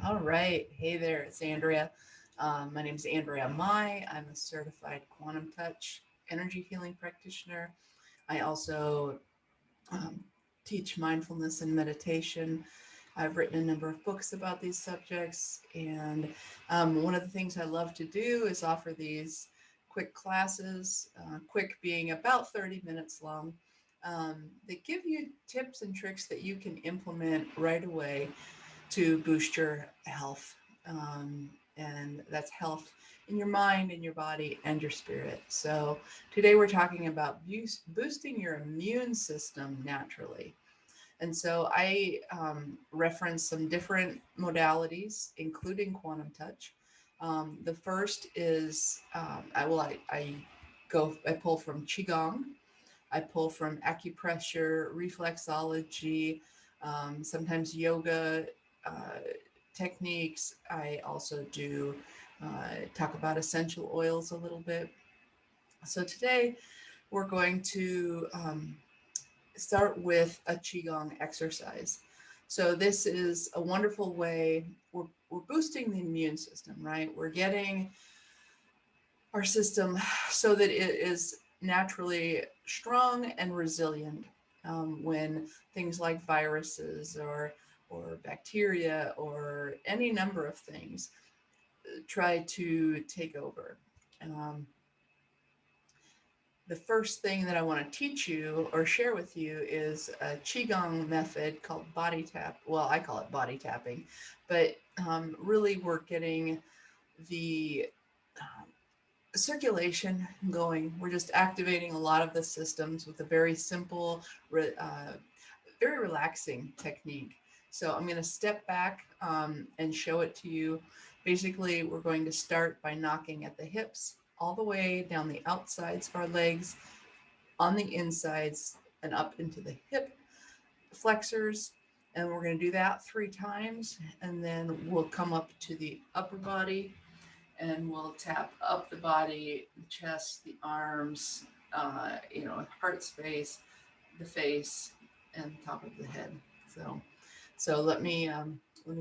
All right. Hey there, it's Andrea. My name is Andrea Mai. I'm a certified Quantum Touch energy healing practitioner. I also um, teach mindfulness and meditation. I've written a number of books about these subjects, and one of the things I love to do is offer these quick classes, quick being about 30 minutes long, that give you tips and tricks that you can implement right away to boost your health. And that's health in your mind, in your body, and your spirit. So today we're talking about boosting your immune system naturally. And so I reference some different modalities, including quantum touch. The first is I pull from qigong. I pull from acupressure, reflexology, sometimes yoga uh, techniques. I also do talk about essential oils a little bit. So today we're going to start with a qigong exercise. So this is a wonderful way. We're boosting the immune system, right? We're getting our system so that it is naturally strong and resilient when things like viruses or bacteria or any number of things try to take over. Um, the first thing that I want to teach you or share with you is a qigong method called body tap. Well, I call it body tapping, but really we're getting the circulation going. We're just activating a lot of the systems with a very simple, very relaxing technique. So I'm going to step back and show it to you. Basically, we're going to start by knocking at the hips all the way down the outsides of our legs, on the insides, and up into the hip flexors. And we're going to do that 3 times. And then we'll come up to the upper body and we'll tap up the body, the chest, the arms, heart space, the face, and top of the head. So let me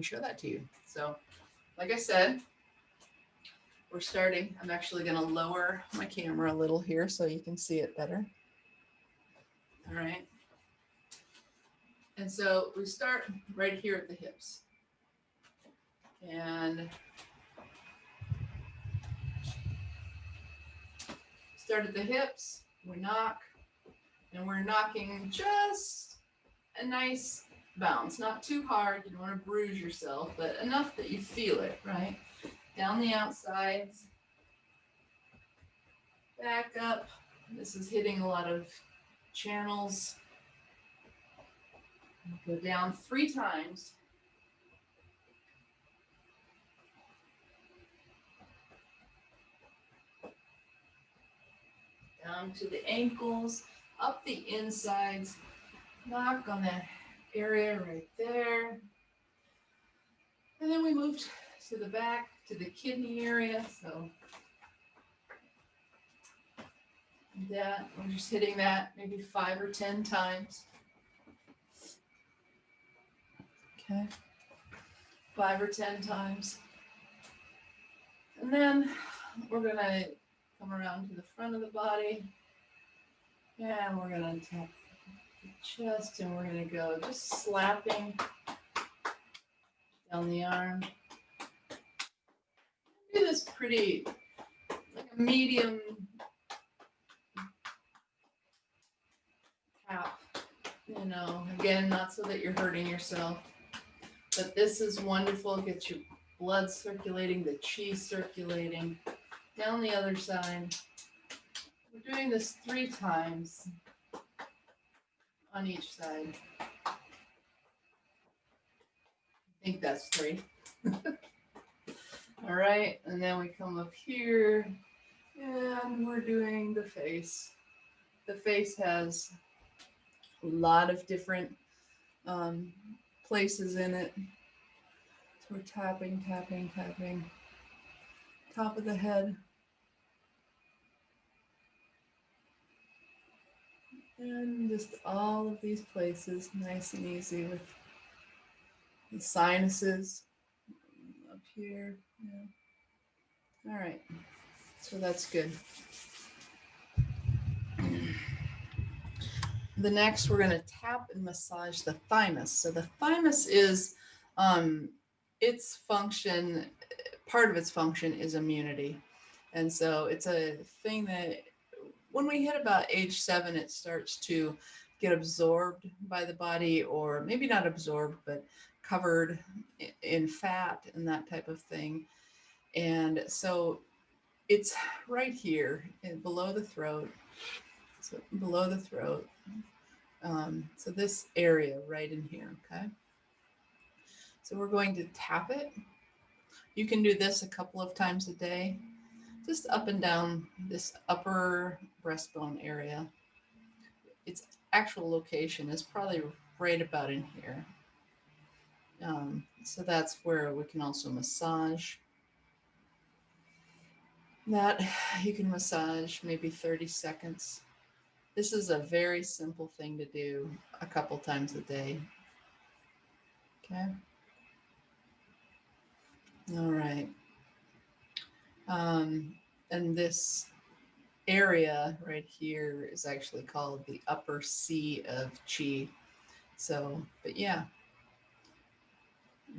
show that to you. So, like I said, we're starting. I'm actually going to lower my camera a little here so you can see it better. All right. And so we start right here at the hips. And start at the hips, we knock, and we're knocking just a nice bounce, not too hard. You don't want to bruise yourself, but enough that you feel it, right? Down the outsides, back up. This is hitting a lot of channels. Go down 3 times. Down to the ankles, up the insides, knock on that area right there. And then we moved to the back, to the kidney area. So that, we're just hitting that maybe 5 or 10 times. Okay, 5 or 10 times. And then we're gonna come around to the front of the body. And we're gonna tap the chest and we're gonna go just slapping down the arm. Do this pretty, like a medium tap, again, not so that you're hurting yourself, but this is wonderful. Get your blood circulating, the chi circulating. Down the other side. We're doing this 3 times on each side. I think that's 3. All right, and then we come up here and we're doing the face. The face has a lot of different places in it. So we're tapping, tapping, tapping. Top of the head. And just all of these places, nice and easy with the sinuses, here. Yeah. All right. So that's good. The next, we're going to tap and massage the thymus. So the thymus is its function, part of its function is immunity. And so it's a thing that when we hit about age 7, it starts to get absorbed by the body, or maybe not absorbed, but covered in fat and that type of thing. And so it's right here below the throat. So below the throat. So this area right in here, okay? So we're going to tap it. You can do this a couple of times a day, just up and down this upper breastbone area. Its actual location is probably right about in here. So that's where we can also massage. That you can massage maybe 30 seconds. This is a very simple thing to do a couple times a day. Okay. All right. And this area right here is actually called the upper sea of chi. So, but yeah,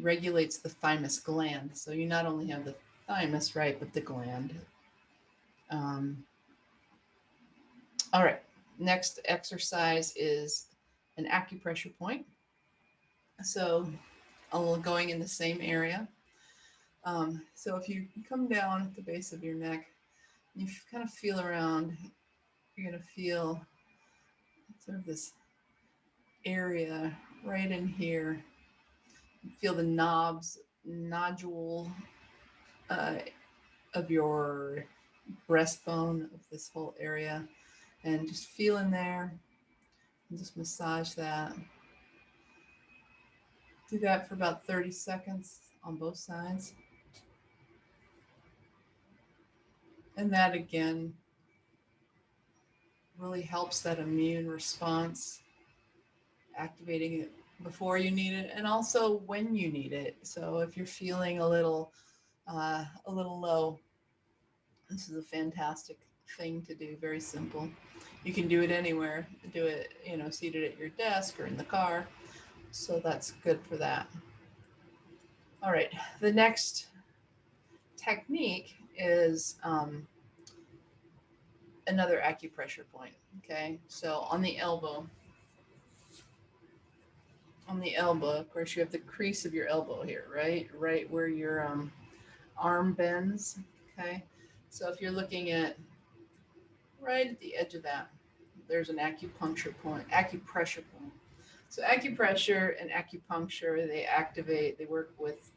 regulates the thymus gland. So you not only have the thymus, right, but the gland. Um, all right, next exercise is an acupressure point. So going in the same area. So if you come down at the base of your neck, you kind of feel around, you're going to feel sort of this area right in here. You feel the nodule uh, of your breastbone of this whole area, and just feel in there and just massage that. Do that for about 30 seconds on both sides. And that again really helps that immune response, activating it before you need it and also when you need it. So if you're feeling a little low, this is a fantastic thing to do. Very simple. You can do it anywhere. Do it, seated at your desk or in the car. So that's good for that. All right. The next technique is another acupressure point. Okay. So on the elbow, of course, you have the crease of your elbow here, right? Right where your arm bends. Okay. So if you're looking at right at the edge of that, there's an acupressure point. So acupressure and acupuncture, they work with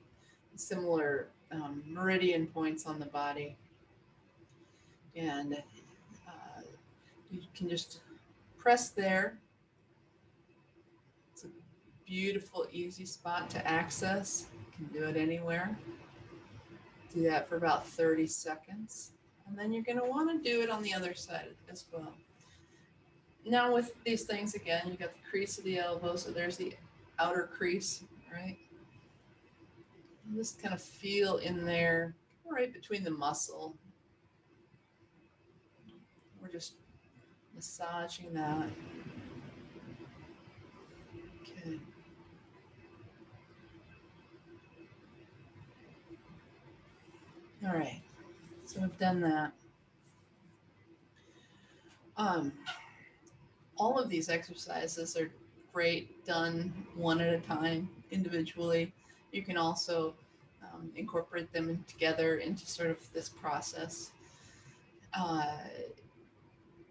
similar meridian points on the body. And you can just press there. It's a beautiful, easy spot to access. You can do it anywhere. Do that for about 30 seconds. And then you're going to want to do it on the other side as well. Now with these things, again, you got the crease of the elbow, so there's the outer crease, right? And just kind of feel in there, right between the muscle. We're just massaging that. Okay. All right. So I've done that. All of these exercises are great done one at a time, individually. You can also incorporate them together into sort of this process.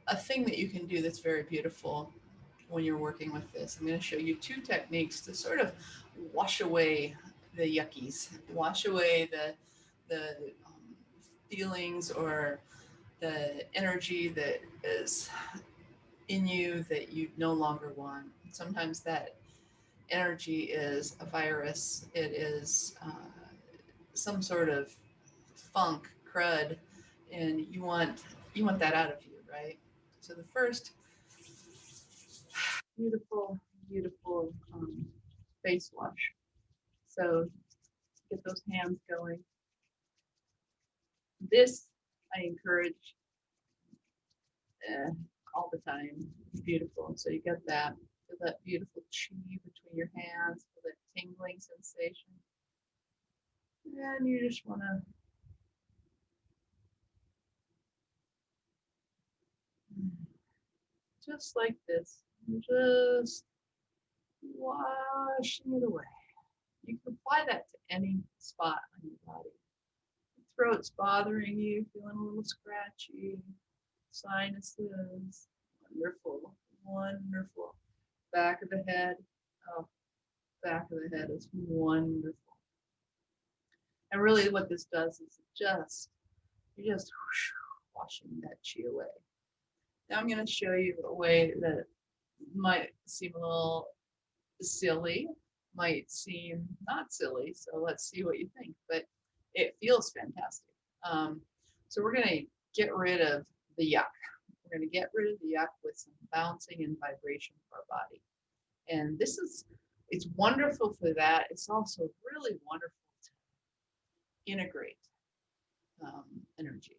A thing that you can do that's very beautiful when you're working with this, I'm going to show you 2 techniques to sort of wash away the yuckies, wash away the feelings or the energy that is in you that you no longer want. Sometimes that energy is a virus. It is some sort of funk, crud, and you want that out of you, right? So the first beautiful face wash. So get those hands going. This I encourage all the time. It's beautiful. And so you get that, feel that beautiful chi between your hands, feel that tingling sensation. And you just want to just like this, just washing it away. You can apply that to any spot on your body. Your throat's bothering you, feeling a little scratchy, sinuses, wonderful, wonderful. Back of the head, oh, back of the head is wonderful. And really what this does is you're just washing that chi away. Now I'm going to show you a way that might seem a little silly, might seem not silly. So let's see what you think, but it feels fantastic. So we're going to get rid of the yuck. We're going to get rid of the yuck with some bouncing and vibration for our body. And it's wonderful for that. It's also really wonderful to integrate energy.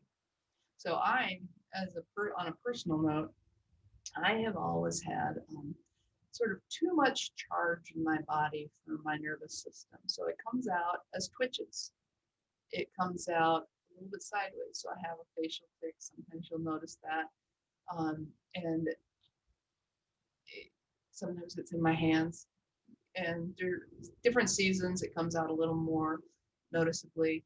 So on a personal note, I have always had sort of too much charge in my body from my nervous system. So it comes out as twitches. It comes out a little bit sideways. So I have a facial tic. Sometimes you'll notice that. And sometimes it's in my hands. And there different seasons, it comes out a little more noticeably.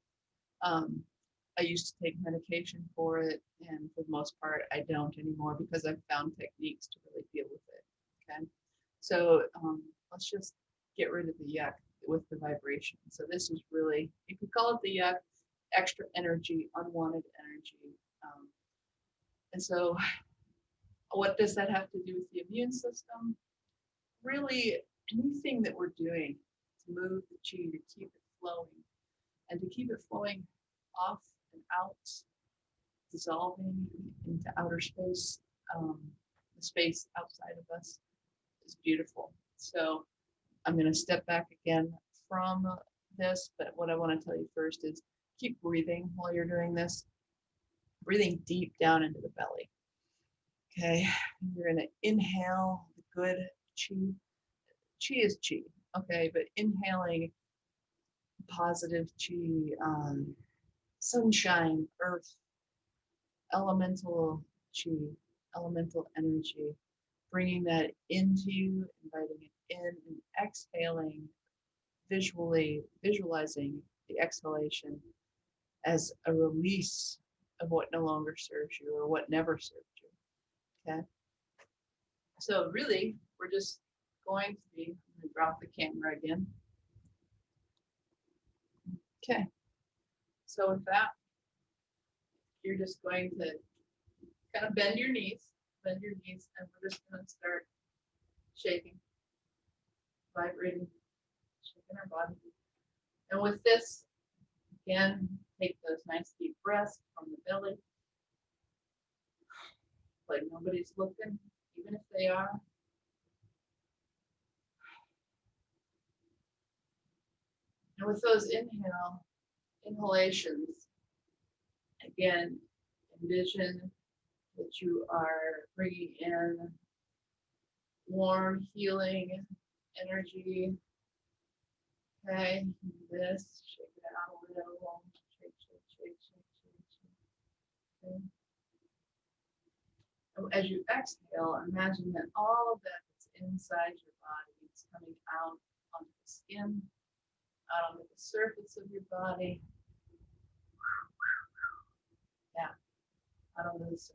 I used to take medication for it, and for the most part, I don't anymore because I've found techniques to really deal with it. Okay, so let's just get rid of the yuck with the vibration. So this is really, you could call it the yuck, extra energy, unwanted energy. And so what does that have to do with the immune system? Really, anything that we're doing to move the chi, to keep it flowing, and to keep it flowing off and out, dissolving into outer space, the space outside of us is beautiful. So I'm going to step back again from this, but what I want to tell you first is keep breathing while you're doing this, breathing deep down into the belly. Okay, you're going to inhale the good chi. Chi is chi, okay, but inhaling positive chi, sunshine, earth, elemental chi, elemental energy, bringing that into you, inviting it in, and exhaling, visualizing the exhalation as a release of what no longer serves you or what never served you. Okay. So really, we're just going to be, I'm going to drop the camera again. Okay. So with that, you're just going to kind of bend your knees, and we're just going to start shaking, vibrating, shaking our body. And with this, again, take those nice deep breaths from the belly, like nobody's looking, even if they are. And with those inhalations, again, envision that you are bringing in warm, healing energy. Okay, this, shake it out a little, shake, shake, shake, shake, shake, shake. Okay. And as you exhale, imagine that all of that that's inside your body is coming out onto the skin, out onto the surface of your body. Yeah, out onto the surface.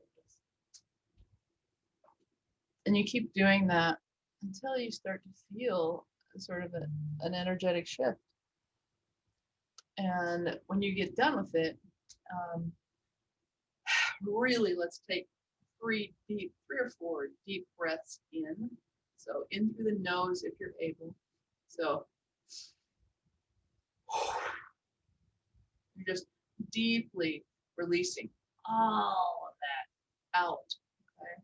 And you keep doing that until you start to feel sort of an energetic shift. And when you get done with it, really let's take 3 or 4 deep breaths in. So in through the nose if you're able. So you're just deeply releasing all of that out. Okay.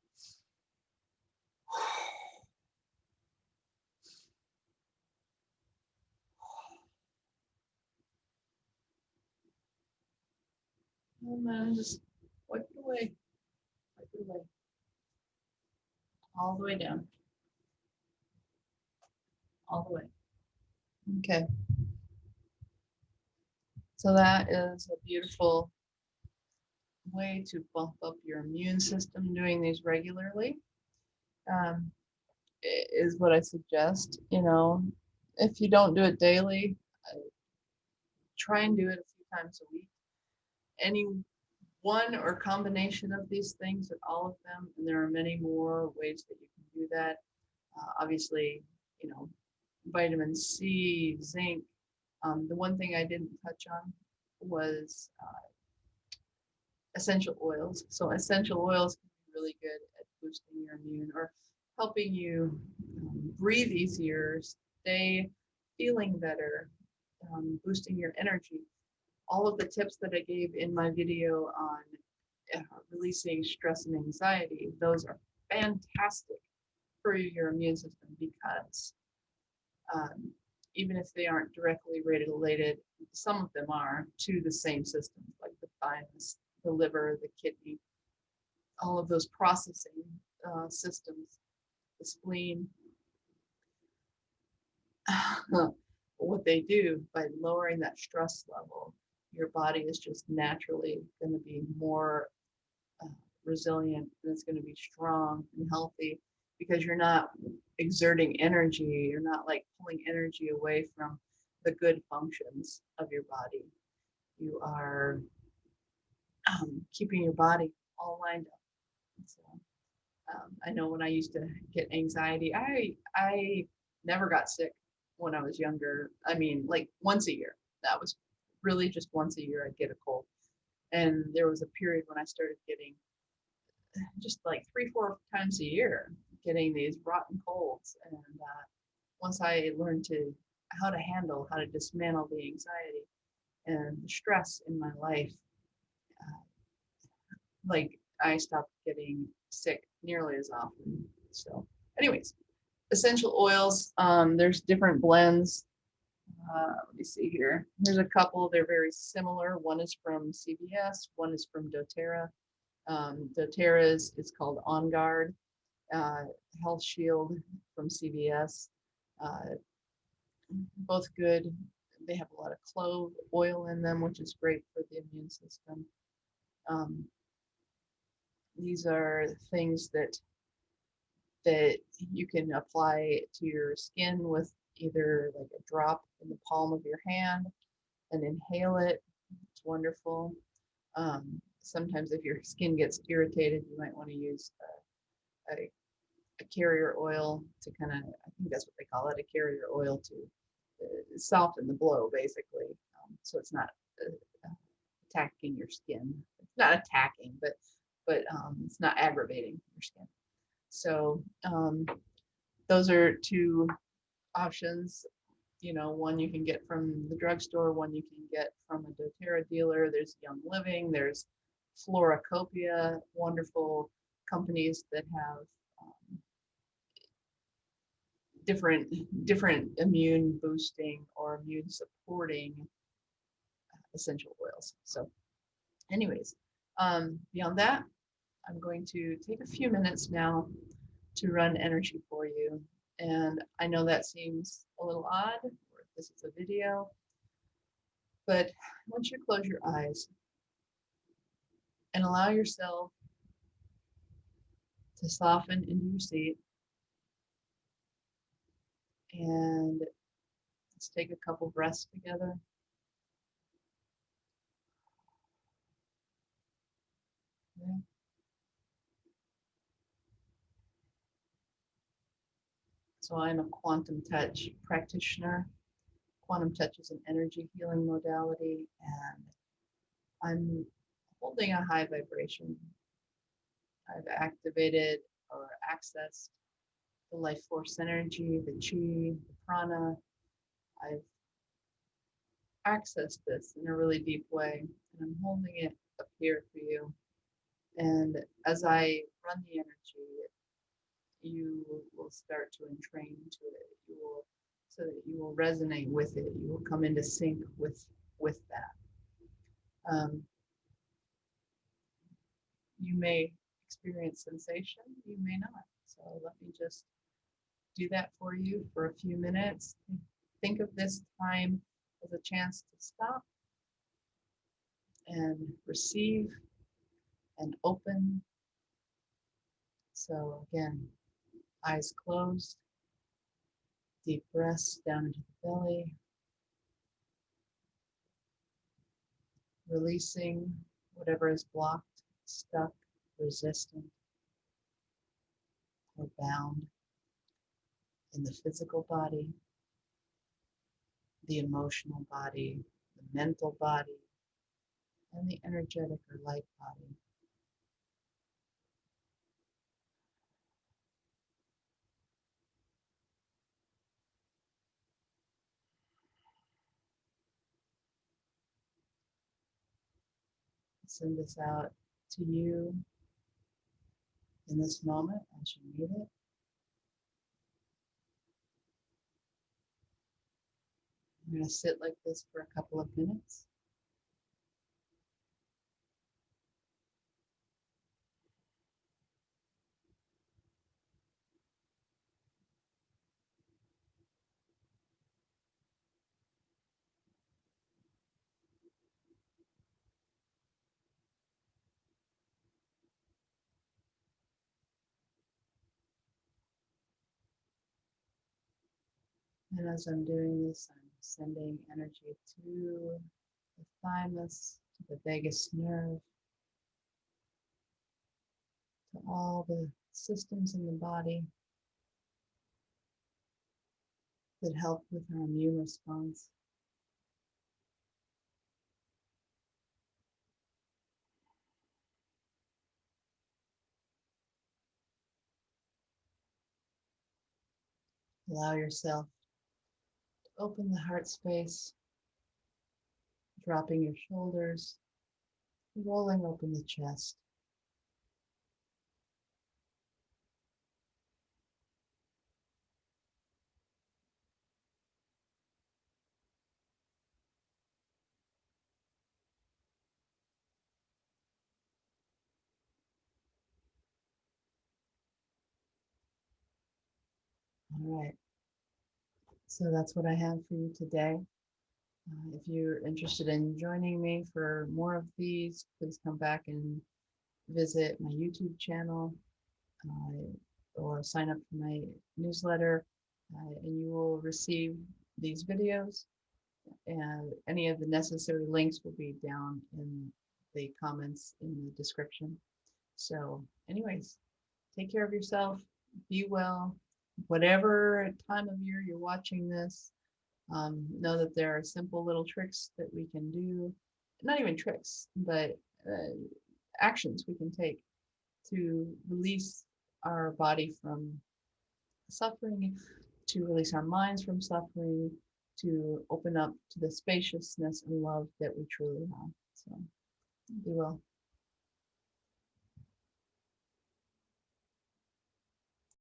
And then just wipe it away. Wipe it away. All the way down. All the way. Okay. So that is a beautiful way to bump up your immune system doing these regularly. Um, is what I suggest. You know, if you don't do it daily, try and do it a few times a week. Any one or combination of these things, or all of them, and there are many more ways that you can do that. Obviously, you know, vitamin C, zinc. The one thing I didn't touch on was essential oils. So essential oils can be really good at boosting your immune or helping you breathe easier, stay feeling better, boosting your energy. All of the tips that I gave in my video on releasing stress and anxiety, those are fantastic for your immune system because um, even if they aren't directly related, some of them are to the same systems like the thymus, the liver, the kidney, all of those processing systems, the spleen. What they do by lowering that stress level, your body is just naturally going to be more uh, resilient and it's going to be strong and healthy because you're not exerting energy. You're not like pulling energy away from the good functions of your body. You are keeping your body all lined up. So, I know when I used to get anxiety, I never got sick when I was younger. I mean, like once a year. That was really just once a year I'd get a cold. And there was a period when I started getting just like 3, 4 times a year, getting these rotten colds. And once I learned to how to handle, how to dismantle the anxiety and the stress in my life, uh, like I stopped getting sick nearly as often. So, anyways, essential oils. There's different blends. Let me see here. There's a couple. They're very similar. One is from CVS. One is from DoTerra. DoTerra's is called On Guard. Health Shield from CVS. Uh, both good. They have a lot of clove oil in them, which is great for the immune system. Um, these are things that you can apply to your skin with either like a drop in the palm of your hand and inhale it. It's wonderful. Sometimes if your skin gets irritated, you might want to use a carrier oil to kind of, I think that's what they call it, a carrier oil to soften the blow, basically. So it's not attacking your skin. It's not attacking, but it's not aggravating your skin. So those are two options. You know, one you can get from the drugstore, one you can get from a doTERRA dealer. There's Young Living, there's Floracopia, wonderful companies that have different immune boosting or immune supporting essential oils. So anyways, beyond that, I'm going to take a few minutes now to run energy for you. And I know that seems a little odd, or if this is a video, but once you close your eyes and allow yourself to soften into your seat, and let's take a couple breaths together. Yeah. So I'm a Quantum-Touch practitioner. Quantum-Touch is an energy healing modality, and I'm holding a high vibration. I've activated or accessed the life force energy, the chi, the prana. I've accessed this in a really deep way, and I'm holding it up here for you. And as I run the energy, you will start to entrain into it. You will, so that you will resonate with it. You will come into sync with that. You may experience sensation, you may not. So let me just do that for you for a few minutes. Think of this time as a chance to stop and receive and open. So again, eyes closed, deep breaths down into the belly, releasing whatever is blocked, stuck, resistant, or bound in the physical body, the emotional body, the mental body, and the energetic or light body. Send this out to you in this moment as you need it. I'm going to sit like this for a couple of minutes. And as I'm doing this, I'm sending energy to the thymus, to the vagus nerve, to all the systems in the body that help with our immune response. Allow yourself to open the heart space, dropping your shoulders, rolling open the chest. All right, so that's what I have for you today. If you're interested in joining me for more of these, please come back and visit my YouTube channel or sign up for my newsletter, and you will receive these videos. And any of the necessary links will be down in the comments in the description. So, anyways, take care of yourself, be well. Whatever time of year you're watching this, know that there are simple little tricks that we can do, not even tricks, but actions we can take to release our body from suffering, to release our minds from suffering, to open up to the spaciousness and love that we truly have. So be well.